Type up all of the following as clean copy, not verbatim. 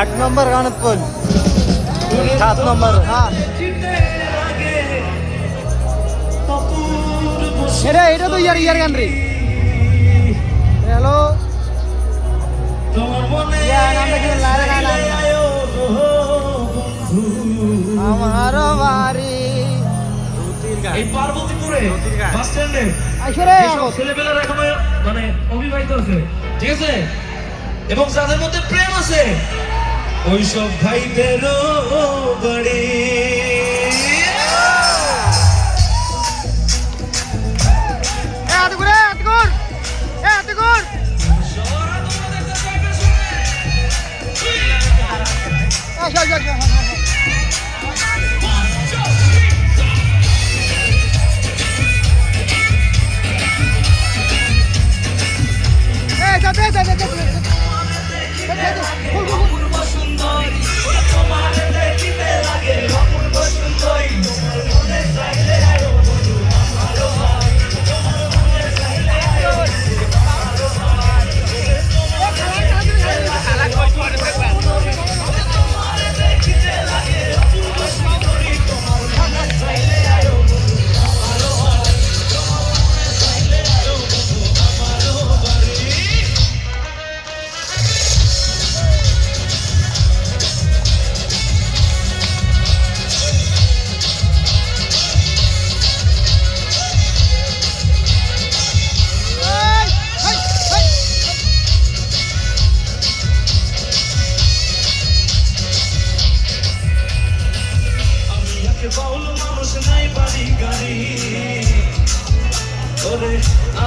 8 নম্বর গণতপুর 7 নম্বর হ্যাঁ এটা তো ইয়ার গান রে হ্যালো আমার বাড়ি এই পার্বতীপুরে বাস স্ট্যান্ডে ছেলেপেলেরা এখনো মানে অবিবাহিত আছে, ঠিক আছে, এবং যাদের মধ্যে প্রেম আছে ওই সব ভাইদেরও বাড়ি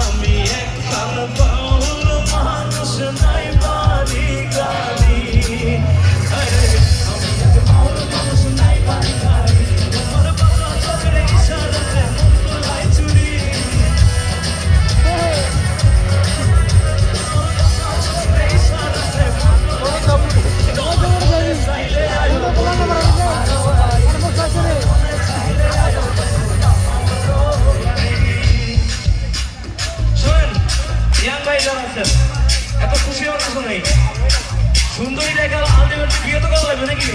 আমি একখান বাউল মানুষ নাই বাড়ি গাড়ি আমি এক বাউল মানুষ নাই বাড়ি গাড়ি আমার বাবা চোখের ইশারাতে মন লাই চুরি এত খুশি হওয়ার কিছু নেই, সুন্দরী দেখা আলটিমেটলি বিয়ে তো করা লাগবে নাকি?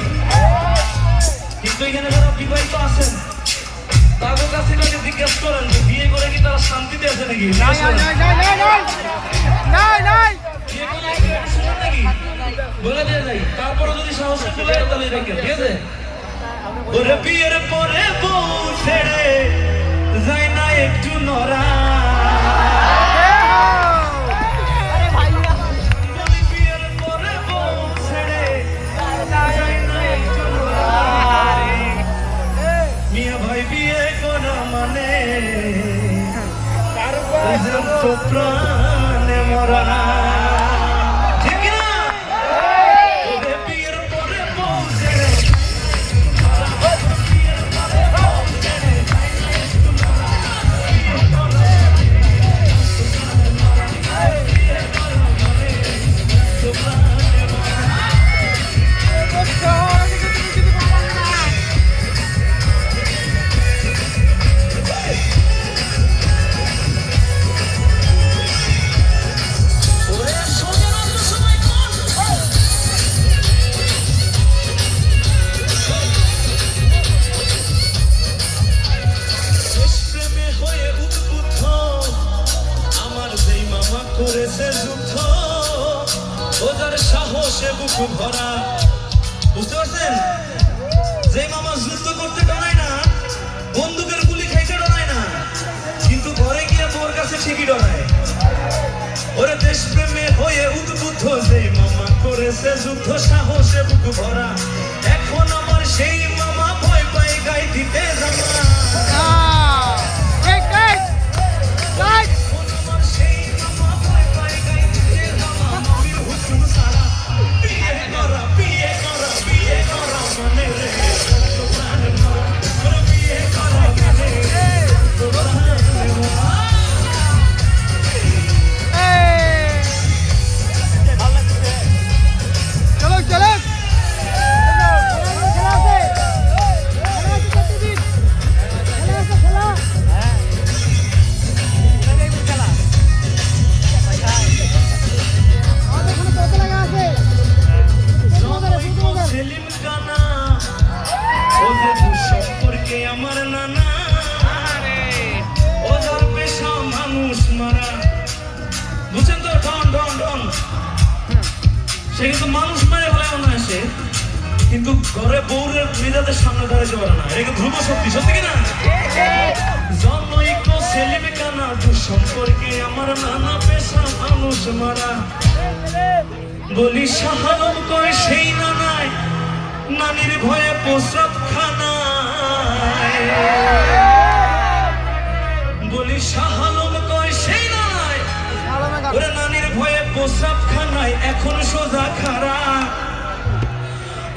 কিন্তু এখানে যারা বিবাহিত আছেন তাদের কাছ থেকে জিজ্ঞেস করেন যে বিয়ে করে কি তারা শান্তিতে আছে নাকি? বলে দিয়ে যাই, তারপরে যদি সাহস চলে তাহলে দেখেন, ঠিক আছে? ওরে বিয়ের পরে বউ ছেড়ে যায় না একটু নড়া প্রাণে মরা ঠিক না বিয়ের পরে পৌঁছে করেছে যুদ্ধ ওদের সাহসে বুকু ভরা, বুঝতে পারছেন? যে মামা যুদ্ধ করতে ডরায় না, বন্দুকের গুলি খাইতে ডরায় না, কিন্তু ঘরে গিয়ে তোর কাছে ঠিকই ডরায়। ওরে দেশপ্রেমে হয়ে উদ্বুদ্ধ যে মামা করেছে যুদ্ধ সাহসে বুকু ভরা, এখন আমার সেই মামা ভয় পায় গায়ে দিতে জানা সে কিন্তু মানুষ মেরে ফেলে অনায়াসে, কিন্তু ঘরে বউরের মেজাদের সামনে দাঁড়াতে পারে না। এটা ধ্রুব সত্যি, সত্যি কিনা? জনৈক সেলিম কানা দুঃসম্পর্কে আমার নানা পেশা মানুষ মারা। বলি শাহালম কয় সেই নানায় নানির ভয়ে প্রস্রাব খানায়। বলি শাহালম কয় সেই নানায় ওরে নানির ভয়ে প্রস্রাব খানায় এখন সোজা খারা।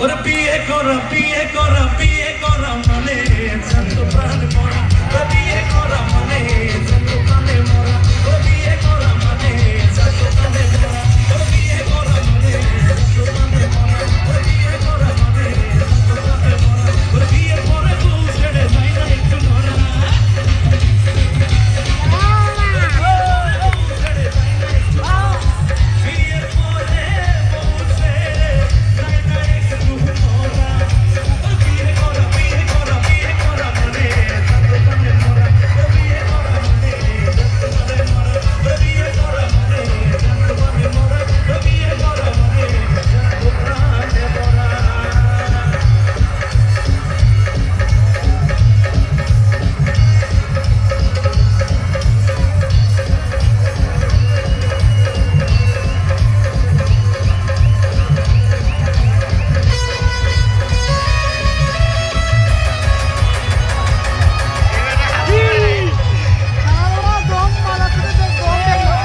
ওরে বিয়ে করা বিয়ে করা বিয়ে করা মানে জানত প্রাণ মরা। ওরে বিয়ে করা মানে জানত প্রাণে মরা। ওরে বিয়ে করা মানে জানত প্রাণে মরা। ওরে বিয়ে করা মানে জানত প্রাণে মরা। ওরে বিয়ে করা মানে জানত প্রাণে মরা। ওরে বিয়ে পরে বউ ছেড়ে যায় না একটু মরা। বিয়ের পরে বউ ছেড়ে যায় না একটু মরা। ওরে বিয়ে করা বিয়ে করা বিয়ে করা মানে জানত প্রাণে মরা। ওরে বিয়ে করা মানে জানত প্রাণে মরা। ওরে বিয়ে করা মানে জানত প্রাণে মরা। ওরে বিয়ে করা মানে জানত প্রাণে মরা। সারা দম মারা করে দম দেখলো।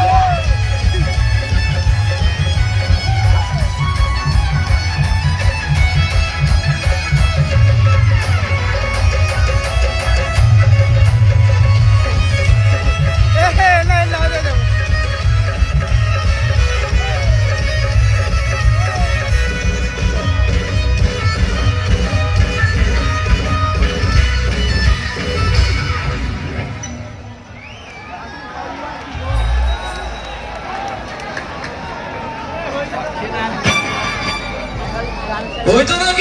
না না না না ওই তো